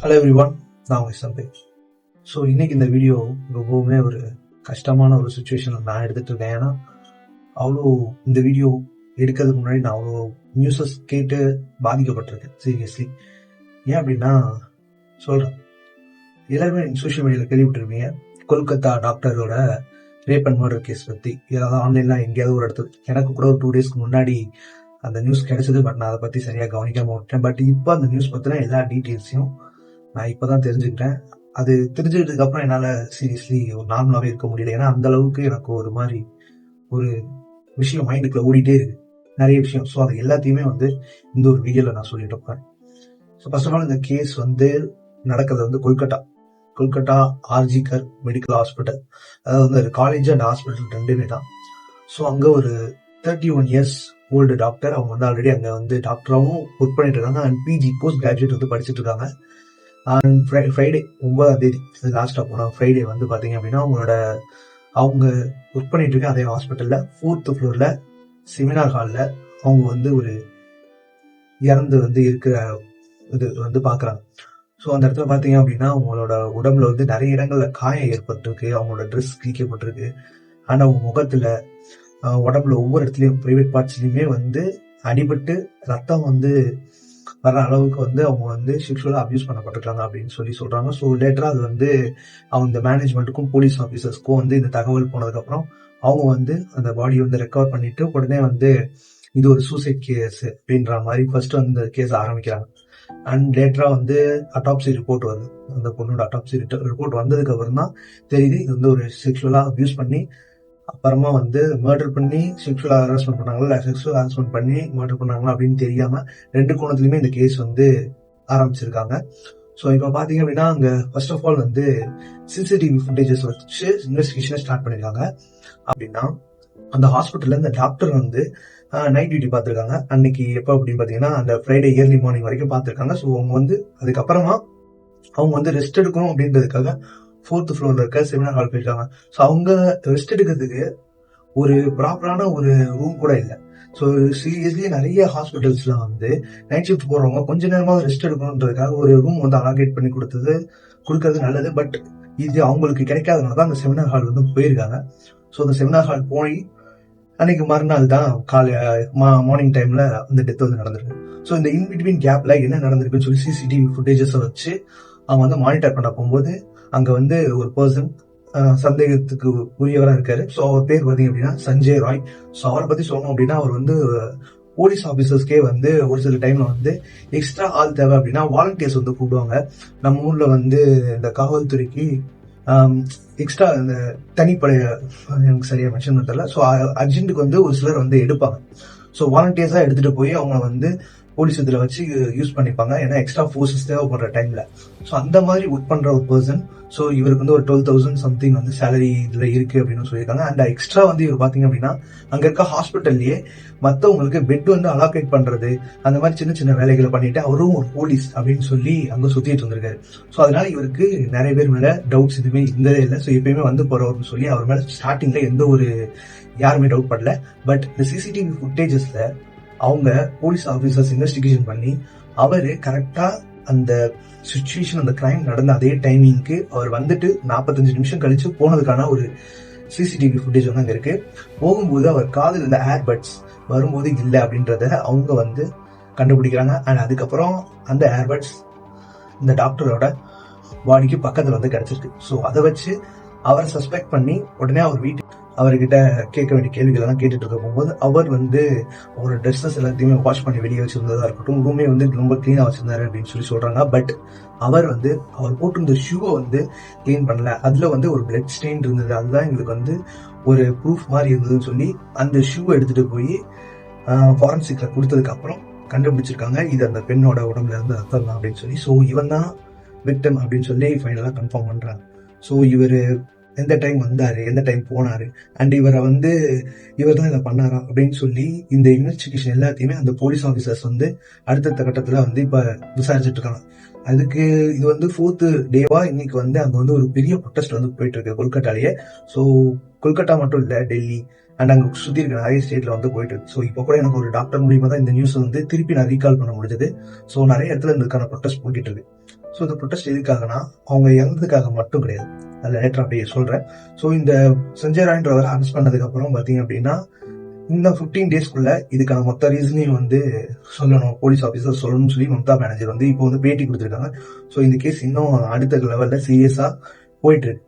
Hello everyone, நான் உங்கள் Sandesh. So இன்னைக்கு இந்த வீடியோ ரொம்பவுமே ஒரு கஷ்டமான ஒரு சுச்சுவேஷனில் நான் எடுத்துகிட்டு இருக்கேன். ஏன்னா அவ்வளோ இந்த வீடியோ எடுக்கிறதுக்கு முன்னாடி நான் அவ்வளோ நியூஸஸ் கேட்டு பாதிக்கப்பட்டிருக்கேன் சீரியஸ்லி. ஏன் அப்படின்னா சொல்கிறேன், எல்லாருமே சோஷியல் மீடியாவில் கேள்விப்பட்டிருப்பீங்க கொல்கத்தா டாக்டரோட ரேப் அண்ட் மர்டர் கேஸ் பற்றி. ஏதாவது ஆன்லைனில் எங்கேயாவது ஒரு இடத்துல எனக்கு கூட ஒரு 2 டேஸ்க்கு முன்னாடி அந்த நியூஸ் கிடைச்சது. பட் நான் அதை பற்றி சரியாக கவனிக்காமல் விட்டேன். பட் இப்போ அந்த நியூஸ் பற்றின எல்லா டீட்டெயில்ஸையும் நான் இப்போதான் தெரிஞ்சுக்கிட்டேன். அது தெரிஞ்சுக்கிட்டதுக்கு அப்புறம் என்னால் சீரியஸ்லி ஒரு நார்மலாகவே இருக்க முடியல. ஏன்னா அந்த அளவுக்கு எனக்கு ஒரு மாதிரி ஒரு விஷயம் மைண்டுக்குள்ள ஓடிட்டே இருக்கு, நிறைய விஷயம். ஸோ அது எல்லாத்தையுமே இந்த ஒரு வீடியோவில் நான் சொல்லிட்டு இருப்பேன். ஸோ ஃபர்ஸ்ட் ஆஃப் ஆல் இந்த கேஸ் நடக்கிறது கொல்கட்டா ஆர்ஜிகர் மெடிக்கல் ஹாஸ்பிட்டல். அதாவது காலேஜ் அண்ட் ஹாஸ்பிட்டல் ரெண்டுமே தான். ஸோ அங்கே ஒரு 31 இயர்ஸ் ஓல்டு டாக்டர், அவங்க ஆல்ரெடி அங்கே டாக்டராகவும் ஒர்க் பண்ணிட்டு இருக்காங்க. அண்ட் பிஜி போஸ்ட் கிராஜுவேட் படிச்சுட்டு இருக்காங்க. ஃப்ரைடே 9ஆம் தேதி லாஸ்ட்டாக போன ஃப்ரைடே பார்த்தீங்க அப்படின்னா அவங்க ஒர்க் பண்ணிட்டு இருக்க அதே ஹாஸ்பிட்டலில் 4th ஃப்ளோரில் செமினார் ஹாலில் அவங்க ஒரு இறந்து இருக்கிற இது பார்க்குறாங்க. ஸோ அந்த இடத்துல பார்த்தீங்க அப்படின்னா அவங்களோட உடம்புல நிறைய இடங்களில் காயம் ஏற்பட்டிருக்கு, அவங்களோட ட்ரெஸ் கிழிக்கப்பட்டிருக்கு. ஆனால் அவங்க முகத்தில் உடம்புல ஒவ்வொரு இடத்துலையும் ப்ரைவேட் பார்ட்ஸ்லையுமே அடிபட்டு ரத்தம் வர அளவுக்கு அவங்க செக்ஷுவலா அபியூஸ் பண்ணப்பட்டிருக்காங்க அப்படின்னு சொல்றாங்க. ஸோ லேட்டரா அது அவங்க மேனேஜ்மெண்ட்டுக்கும் போலீஸ் ஆஃபீஸர்ஸ்க்கும் இந்த தகவல் போனதுக்கப்புறம் அவங்க அந்த பாடியை ரெக்கவர் பண்ணிட்டு உடனே இது ஒரு சூசைட் கேஸ் அப்படின்ற மாதிரி ஃபர்ஸ்ட் அந்த கேஸ் ஆரம்பிக்கிறாங்க. அண்ட் லேட்டரா அட்டாப்சி ரிப்போர்ட் வருது. அந்த பொண்ணோட அட்டாப்சி ரிப்போர்ட் வந்ததுக்கு அப்புறம் தான் தெரியுது இது ஒரு செக்ஷுவலா அபியூஸ் பண்ணி அப்புறமா மர்டர் பண்ணி செக்ஷுவல் ஹராஸ்மெண்ட் பண்ணாங்களா, இல்லை செக்ஷுவல் ஹராஸ்மெண்ட் பண்ணி மர்டர் பண்ணாங்களா அப்படின்னு தெரியாம 2 கோணத்துலையுமே இந்த கேஸ் ஆரம்பிச்சிருக்காங்க. ஸோ இப்போ பார்த்தீங்க அப்படின்னா அங்கே first of all CCTV footages வச்சு இன்வெஸ்டிகேஷனை ஸ்டார்ட் பண்ணிருக்காங்க. அப்படின்னா அந்த ஹாஸ்பிட்டல்ல இந்த டாக்டர் நைட் டியூட்டி பார்த்துருக்காங்க. அன்னைக்கு எப்போ அப்படின்னு பார்த்தீங்கன்னா அந்த ஃப்ரைடே இயர்லி மார்னிங் வரைக்கும் பார்த்துருக்காங்க. ஸோ அவங்க அதுக்கப்புறமா அவங்க ரெஸ்ட் எடுக்கணும் அப்படின்றதுக்காக 4th ஃப்ளோர்ல இருக்க செமினார் ஹால் போயிருக்காங்க. ஸோ அவங்க ரெஸ்ட் எடுக்கிறதுக்கு ஒரு ப்ராப்பரான ஒரு ரூம் கூட இல்லை. ஸோ சீரியஸ்லி நிறைய ஹாஸ்பிட்டல்ஸ்ல நைட் ஷிஃப்ட் போறவங்க கொஞ்ச நேரமாக ரெஸ்ட் எடுக்கணுன்றதுக்காக ஒரு ரூம் அலோகேட் பண்ணி கொடுக்கறது நல்லது. பட் இது அவங்களுக்கு கிடைக்காதனால தான் அந்த செமினார் ஹால் போயிருக்காங்க. ஸோ அந்த செமினார் ஹால் போய் அன்னைக்கு மறுநாள் தான் மார்னிங் டைம்ல அந்த டெத் நடந்திருக்கு. ஸோ இந்த இன்பிட்வீன் கேப்ல என்ன நடந்திருக்குன்னு சொல்லி சிசிடிவி ஃபுட்டேஜஸ் வச்சு அவங்க மானிட்டர் பண்ண போகும்போது அங்க ஒரு பர்சன் சந்தேகத்துக்கு உரியவராக இருக்காரு. ஸோ அவர் பேர் பார்த்தீங்க அப்படின்னா சஞ்சய் ராய். ஸோ அவரை பத்தி சொல்லணும் அப்படின்னா அவர் போலீஸ் ஆபீசர்ஸ்க்கே ஒரு சில டைம்ல எக்ஸ்ட்ரா ஆள் தேவை அப்படின்னா வாலண்டியர்ஸ் கூப்பிடுவாங்க. நம்ம ஊர்ல இந்த காவல்துறைக்கு எக்ஸ்ட்ரா இந்த தனிப்படைய எனக்கு சரியா மென்ஷன் பண்ணல. ஸோ அர்ஜென்ட்டுக்கு ஒரு சிலர் எடுப்பாங்க. ஸோ வாலண்டியர்ஸா எடுத்துட்டு போய் அவங்க போலீஸ் இதுல வச்சு யூஸ் பண்ணிப்பாங்க, ஏன்னா எக்ஸ்ட்ரா ஃபோர்ஸஸ் தேவைப்படுற டைம்ல. ஸோ அந்த மாதிரி ஒர்க் பண்ற ஒரு பர்சன். ஸோ இவருக்கு ஒரு 12,000 சம்திங் சேலரி இதுல இருக்கு அப்படின்னு சொல்லியிருக்காங்க. அண்ட் எக்ஸ்ட்ரா இவர் பாத்தீங்க அப்படின்னா அங்க இருக்க ஹாஸ்பிட்டல்லயே மத்தவங்களுக்கு பெட் அலோகேட் பண்றது, அந்த மாதிரி சின்ன சின்ன வேலைகளை பண்ணிட்டு அவரும் ஒரு போலீஸ் அப்படின்னு சொல்லி அங்க சுத்திட்டு வந்திருக்காரு. ஸோ அதனால இவருக்கு நிறைய பேர் மேல டவுட்ஸ் எதுவுமே இருந்ததே இல்லை. ஸோ எப்பயுமே போறவர்னு சொல்லி அவர் மேல ஸ்டார்டிங்ல எந்த ஒரு யாருமே டவுட் படல. பட் இந்த சிசிடிவி ஃபுட்டேஜஸ்ல அவங்க போலீஸ் ஆபீசர்ஸ் இன்வெஸ்டிகேஷன் பண்ணி அவரு கரெக்டா அந்த சிச்சுவேஷன் அந்த கிரைம் நடந்த அதே டைமிங்க்கு அவர் 45 நிமிஷம் கழிச்சு போனதுக்கான ஒரு சிசிடிவி ஃபுட்டேஜ் அங்க இருக்கு. போகும்போது அவர் காதில் இந்த ஏர்பட்ஸ் வரும்போது இல்லை அப்படின்றத அவங்க கண்டுபிடிக்கிறாங்க. அண்ட் அதுக்கப்புறம் அந்த ஏர்பட்ஸ் இந்த டாக்டரோட பாடிக்கு பக்கத்துல கிடைச்சிருக்கு. ஸோ அதை வச்சு அவரை சஸ்பெக்ட் பண்ணி உடனே அவர் வீட்டுக்கு அவர்கிட்ட கேட்க வேண்டிய கேள்விகள் எல்லாம் கேட்டுட்டு இருக்க போகும்போது அவர் அவரோட ட்ரெஸ்ஸஸ் எல்லாத்தையுமே வாஷ் பண்ணி வெளியே வச்சிருந்ததா இருக்கட்டும், ரூமே ரொம்ப கிளீனா வச்சிருந்தாரு அப்படின்னு சொல்றாங்க. பட் அவர் அவர் போட்டிருந்த ஷூவை கிளீன் பண்ணல. அதுல ஒரு பிளட் ஸ்டெயின் இருந்தது. அதுதான் எங்களுக்கு ஒரு ப்ரூஃப் மாதிரி இருந்ததுன்னு சொல்லி அந்த ஷூவை எடுத்துட்டு போய் ஃபாரன்சிக்ல கொடுத்ததுக்கு அப்புறம் கண்டுபிடிச்சிருக்காங்க இது அந்த பெண்ணோட உடம்புல இருந்து ரத்தம் தான் அப்படின்னு சொல்லி. ஸோ இவன் தான் விக்டம் அப்படின்னு சொல்லி ஃபைனலா கன்ஃபார்ம் பண்றாங்க. ஸோ இவர் எந்த டைம் வந்தாரு, எந்த டைம் போனாரு, அண்ட் இவர் தான் இதை பண்ணாரா அப்படின்னு சொல்லி இந்த இன்வெஸ்டிகேஷன் எல்லாத்தையுமே அந்த போலீஸ் ஆபீசர்ஸ் அடுத்தடுத்த கட்டத்துல இப்ப விசாரிச்சுட்டு இருக்காங்க. அதுக்கு இது 4th டேவா இன்னைக்கு அங்க ஒரு பெரிய ப்ரொட்டஸ்ட் போயிட்டு இருக்கு கொல்கட்டாலேயே. ஸோ கொல்கட்டா மட்டும் இல்ல, டெல்லி அண்ட் அங்க சுத்தி இருக்க நிறைய ஸ்டேட்ல போயிட்டு இருக்கு. ஸோ இப்போ கூட எனக்கு ஒரு டாக்டர் மூலியமா தான் இந்த நியூஸ் திருப்பி நான் ரீகால் பண்ண முடிஞ்சது. ஸோ நிறைய இடத்துல இதுக்கான ப்ரொட்டஸ்ட் போய்கிட்டு இருக்கு. ஸோ இந்த ப்ரொட்டஸ்ட் எதுக்காகனா அவங்க இறந்ததுக்காக மட்டும் கிடையாது, அதில் லேட்டர் அப்படியே சொல்றேன். ஸோ இந்த சஞ்சய் ராய்ன்றவர் அரெஸ்ட் பண்ணதுக்கு அப்புறம் பார்த்தீங்க அப்படின்னா இந்த 15 டேஸ்க்குள்ள இதுக்கான மொத்த ரீசனையும் வந்து சொல்லணும், போலீஸ் ஆஃபீஸர் சொல்லணும்னு சொல்லி மம்தா பானர்ஜி வந்து இப்போ வந்து பேட்டி கொடுத்துருக்காங்க. ஸோ இந்த கேஸ் இன்னும் அடுத்த லெவல்ல சீரியஸா போயிட்டு இருக்கு.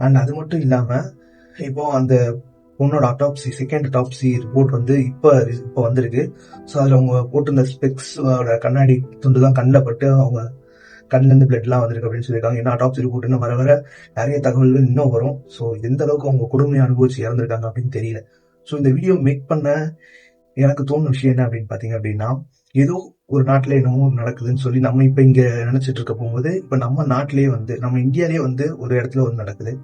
அண்ட் அது மட்டும் இல்லாம இப்போ அந்த பொண்ணோட அட்டாப்சி, செகண்ட் அட்டாப்சி ரிப்போர்ட் வந்து இப்போ வந்திருக்கு. ஸோ அதில் அவங்க போட்டிருந்த ஸ்பெக்ஸோட கண்ணாடி துண்டு தான் கண்ணில் பட்டு அவங்க கண்ணுல இருந்து பிளட்லாம் வந்திருக்கு அப்படின்னு சொல்லியிருக்காங்க. ஏன்னா அட்டாப்சி ரிப்போர்ட் இன்னும் வர வர நிறைய தகவல்கள் இன்னும் வரும். ஸோ எந்த அளவுக்கு அவங்க கொடுமையை அனுபவிச்சு இறந்துருக்காங்க அப்படின்னு தெரியல. ஸோ இந்த வீடியோ மேக் பண்ண எனக்கு தோணுன விஷயம் என்ன அப்படின்னு பார்த்தீங்க அப்படின்னா, ஏதோ ஒரு நாட்டில் என்னமோ நடக்குதுன்னு சொல்லி நம்ம இப்போ இங்கே நினைச்சிட்டு இருக்க போகும்போது, இப்போ நம்ம நாட்டிலேயே வந்து நம்ம இந்தியாலேயே வந்து ஒரு இடத்துல வந்து நடக்குது.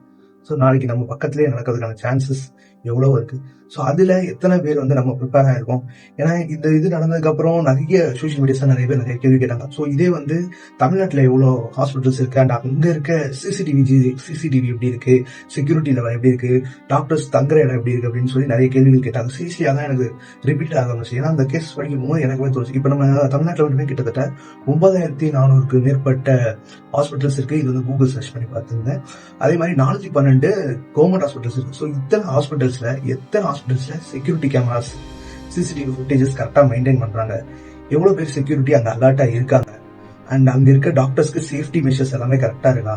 ஸோ நாளைக்கு நம்ம பக்கத்துலேயே நடக்கிறதுக்கான சான்சஸ் எவ்வளோ இருக்கு. ஸோ அதில் எத்தனை பேர் வந்து நம்ம ப்ரிப்பேர் ஆகிருக்கோம். ஏன்னா இந்த இது நடந்ததுக்கப்புறம் நிறைய சோஷியல் மீடியாஸில் நிறைய பேர் நிறைய கேள்வி கேட்டாங்க. ஸோ இதே வந்து தமிழ்நாட்டில் எவ்வளோ ஹாஸ்பிட்டல்ஸ் இருக்கு, அண்ட் அங்கே இருக்க சிசிடிவி எப்படி இருக்கு, செக்யூரிட்டி லெவல் எப்படி இருக்கு, டாக்டர்ஸ் தங்குற இடம் எப்படி இருக்கு அப்படின்னு சொல்லி நிறைய கேள்விகள் கேட்டாங்க. சீரியஸாக தான் எனக்கு ரிப்பீட் ஆரம்பிச்சு. ஏன்னா அந்த கேஸ் படிக்கும் போது எனக்குமே தோணுச்சு. இப்போ நம்ம தமிழ்நாட்டில் மட்டுமே கிட்டத்தட்ட 9400க்கு மேற்பட்ட ஹாஸ்பிட்டல்ஸ் இருக்கு. இது வந்து கூகுள் சர்ச் பண்ணி பார்த்துருந்தேன். அதே மாதிரி 412 கவர்மெண்ட் ஹாஸ்பிட்டல்ஸ் இருக்கு. ஸோ எத்தனை ஹாஸ்பிட்டல்ஸ்ல செக்யூரிட்டி கேமராஸ், சிசிடிவி ஃபுட்டேஜஸ் கரெக்டா மெயின்டைன் பண்றாங்க, எவ்வளவு பேர் செக்யூரிட்டி அங்க அலர்ட்டா இருக்காங்க, அண்ட் அங்க இருக்க டாக்டர்ஸ்க்கு சேஃப்டி மெஷர்ஸ் எல்லாமே கரெக்டா இருக்கா,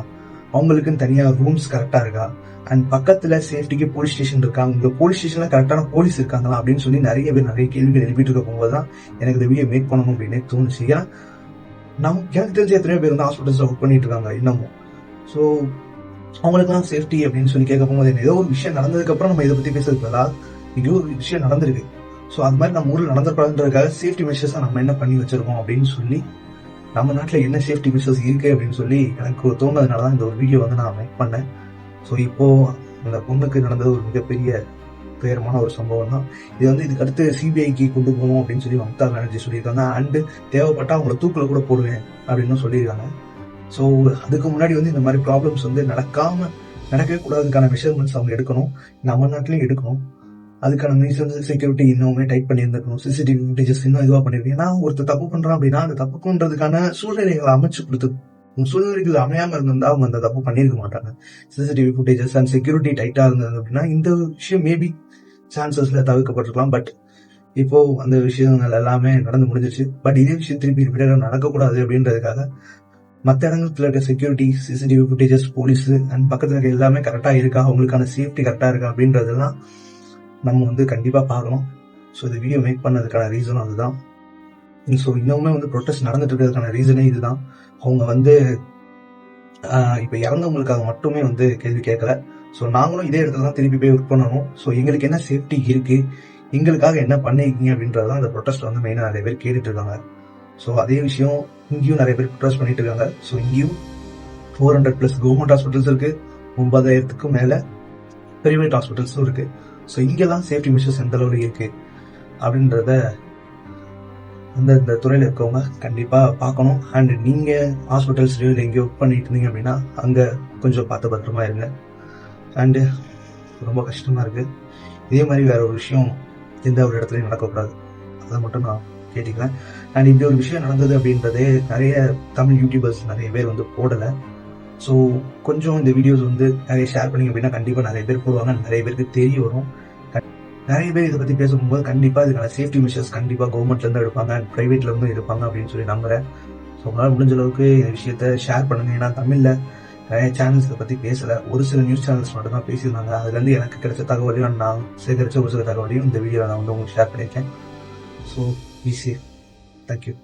அவங்களுக்குன்னு தனியா ரூம்ஸ் கரெக்டா இருக்கா, அண்ட் பக்கத்துல சேஃப்டிக்கு போலீஸ் ஸ்டேஷன் இருக்காங்க, இந்த போலீஸ் ஸ்டேஷன்ல கரெக்டான போலீஸ் இருக்காங்களா அப்படின்னு சொல்லி நிறைய பேர் நிறைய கேள்விகள் எழுப்பிட்டு இருக்க போகும்போதுதான் எனக்கு இந்த வீடியோ மேக் பண்ணணும் அப்படின்னு தோணுச்சு. ஏன்னா எனக்கு தெரிஞ்ச எத்தனையோ பேர் வந்து ஹாஸ்பிட்டல்ஸ்ல ஒர்க் பண்ணிட்டு இருக்காங்க இன்னமும். ஸோ அவங்களுக்குலாம் சேஃப்டி அப்படின்னு சொல்லி கேட்க போகும்போது ஏதோ ஒரு விஷயம் நடந்ததுக்கு அப்புறம் நம்ம இதை பத்தி பேசுறதுல இங்கே ஒரு விஷயம் நடந்திருக்கு. ஸோ அது மாதிரி நம்ம ஊரில் நடந்துக்கூடாதுன்றதுக்காக சேஃப்டி மெஷர்ஸா நம்ம என்ன பண்ணி வச்சிருக்கோம் அப்படின்னு சொல்லி, நம்ம நாட்டில் என்ன சேஃப்டி மெஷர்ஸ் இருக்கு அப்படின்னு சொல்லி எனக்கு தோணுனதுனால தான் இந்த ஒரு வீடியோ வந்து நான் மேக் பண்ணேன். ஸோ இப்போ அந்த பொண்ணுக்கு நடந்தது ஒரு மிகப்பெரிய துயரமான ஒரு சம்பவம் தான். இது வந்து இதுக்கு அடுத்து சிபிஐக்கு கொண்டு போகணும் அப்படின்னு சொல்லி மம்தா பானர்ஜி சொல்லியிருக்காங்க. அண்டு தேவைப்பட்டா அவங்கள தூக்கில் கூட போடுவேன் அப்படின்னு சொல்லியிருக்காங்க. ஸோ அதுக்கு முன்னாடி வந்து இந்த மாதிரி ப்ராப்ளம்ஸ் வந்து நடக்கவே கூடாதுக்கான மெஷர்மெண்ட்ஸ் அவங்க எடுக்கணும், நம்ம நாட்டிலையும் எடுக்கணும். அதுக்கான மீசன்ஸ் செக்யூரிட்டி இன்னுமே டைட் பண்ணியிருந்துக்கணும், சிசிடிவி ஃபுட்டேஜஸ் இன்னும் இதுவாக பண்ணிருக்கு. ஏன்னா ஒருத்தர் தப்பு பண்றான் அப்படின்னா அந்த தப்புக்குன்றதுக்கான சூழ்நிலைகளை அமைச்சு கொடுத்து, சூழ்நிலைகள் அமையாம இருந்தா அவங்க அந்த தப்பு பண்ணியிருக்க மாட்டாங்க. சிசிடிவி ஃபுட்டேஜஸ் அண்ட் செக்யூரிட்டி டைட்டா இருந்தது அப்படின்னா இந்த விஷயம் மேபி சான்சஸ்ல தவிர்க்கப்பட்டிருக்கலாம். பட் இப்போ அந்த விஷயங்கள் எல்லாமே நடந்து முடிஞ்சிருச்சு. பட் இதே விஷயம் திருப்பி ரிப்பீட்டடா நடக்கக்கூடாது அப்படின்றதுக்காக மற்ற இடத்துல இருக்க security, CCTV footages, police and பக்கத்துல இருக்க எல்லாமே கரெக்டா இருக்கா, அவங்களுக்கான சேஃப்டி கரெக்டா இருக்கா அப்படின்றதெல்லாம் நம்ம வந்து கண்டிப்பா பார்க்கணும். ஸோ இந்த வீடியோ மேக் பண்ணதுக்கான ரீசனும் அதுதான். ஸோ இன்னுமே வந்து ப்ரொட்டஸ்ட் நடந்துட்டு இருக்கிறதுக்கான ரீசனே இதுதான். அவங்க வந்து இப்போ இறந்தவங்களுக்காக மட்டுமே வந்து கேள்வி கேட்கல. ஸோ நாங்களும் இதே இடத்துல தான் திருப்பி போய் ஒர்க் பண்ணணும். ஸோ எங்களுக்கு என்ன சேஃப்டி இருக்கு, எங்களுக்காக என்ன பண்ணிருக்கீங்க அப்படின்றதான் அந்த ப்ரொட்டஸ்ட் வந்து மெயினாக நிறைய பேர் கேட்டுட்டு இருக்காங்க. ஸோ அதே விஷயம் இங்கேயும் நிறைய பேர் ப்ரொட்டஸ்ட் பண்ணிட்டு இருக்காங்க. ஸோ இங்கேயும் 400+ கவர்மெண்ட் ஹாஸ்பிட்டல்ஸ் இருக்கு, 9000க்கும் மேல பிரைவேட் ஹாஸ்பிட்டல்ஸும் இருக்கு. ஸோ இங்கெல்லாம் சேஃப்டி மெஷர்ஸ் எந்த அளவுக்கு இருக்கு அப்படின்றத இந்த துறையில் இருக்கவங்க கண்டிப்பா பார்க்கணும். அண்ட் நீங்க ஹாஸ்பிட்டல்ஸ்லயோ இல்லை எங்கேயோ ஒர்க் பண்ணிட்டு இருந்தீங்க அப்படின்னா அங்க கொஞ்சம் பார்த்து பத்திரமா இருங்க. அண்டு ரொம்ப கஷ்டமா இருக்கு. இதே மாதிரி வேற ஒரு விஷயம் எந்த ஒரு இடத்துலையும் நடக்கக்கூடாது, அதை மட்டும் நான் கேட்டுக்கிறேன். அண்ட் இப்படி ஒரு விஷயம் நடந்தது அப்படின்றதே நிறைய தமிழ் யூடியூபர்ஸ் நிறைய பேர் வந்து போடலை. ஸோ கொஞ்சம் இந்த வீடியோஸ் வந்து நிறைய ஷேர் பண்ணிங்க அப்படின்னா கண்டிப்பாக நிறைய பேர் போடுவாங்க, நிறைய பேருக்கு தெரிய வரும். நிறைய பேர் இதை பற்றி பேசும்போது கண்டிப்பாக இதுக்கான சேஃப்டி மெஷர்ஸ் கண்டிப்பாக கவர்மெண்ட்லேருந்து எடுப்பாங்க அண்ட் ப்ரைவேட்லேருந்து எடுப்பாங்க அப்படின்னு சொல்லி நம்புறேன். ஸோ உங்களால் முடிஞ்ச அளவுக்கு இந்த விஷயத்த ஷேர் பண்ணுங்க. ஏன்னா தமிழில் நிறைய சேனல்ஸ் இதை பற்றி பேசலை, ஒரு சில நியூஸ் சேனல்ஸ் மட்டும் தான் பேசியிருந்தாங்க. அதுலேருந்து எனக்கு கிடைச்ச தகவலையும் நான் சேகரித்த ஒரு சில தகவலையும் இந்த வீடியோவில் நான் வந்து உங்களுக்கு ஷேர் பண்ணியிருக்கேன். So be safe. தேங்க்யூ.